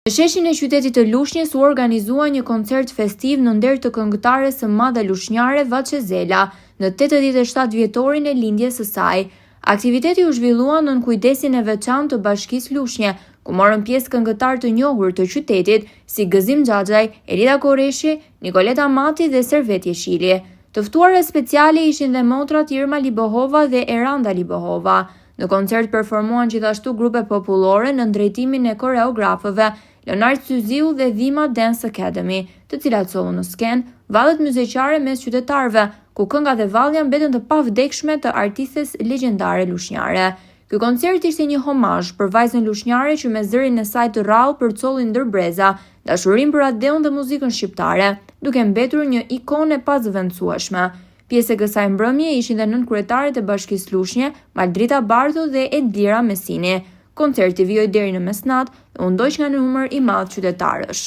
Në sheshin e qytetit të Lushnjës u organizua një koncert festiv në nder të këngëtares së madhe lushnjare Vaçezela në 87 vjetorin e lindjes së saj. Aktiviteti u zhvillua nën kujdesin e veçantë të Bashkisë Lushnje, ku morën pjesë këngëtarë të njohur të qytetit si Gëzim Xhaxhaj, Elida Koreshi, Nikoleta Mati dhe Servet Jeshili. Të ftuara speciale ishin dhe motrat Irma Libohova dhe Eranda Libohova. Në koncert performuan gjithashtu grupe popullore në drejtimin e koreografëve Leonard Syziu dhe Vima Dance Academy, të cilat solën në skenë vallet muzikare mes qytetarëve, ku këngat dhe vallja mbetën të pavdekshme të artistes legjendare lushnjare. Ky koncert ishte një homazh për vajzën lushnjare që me zërin e saj të rrallë përcolli ndër breza dashurinë për Adeon dhe muzikën shqiptare, duke mbetur një ikonë e pazëvendësueshme. Pjesë e kësaj mbrëmje ishin dhe nënkryetaret e Bashkisë Lushnje, Maldrita Bardhu dhe Edlira Mesini. Koncerti vijoi deri në mesnatë dhe u ndoq nga numër i madh qytetarësh.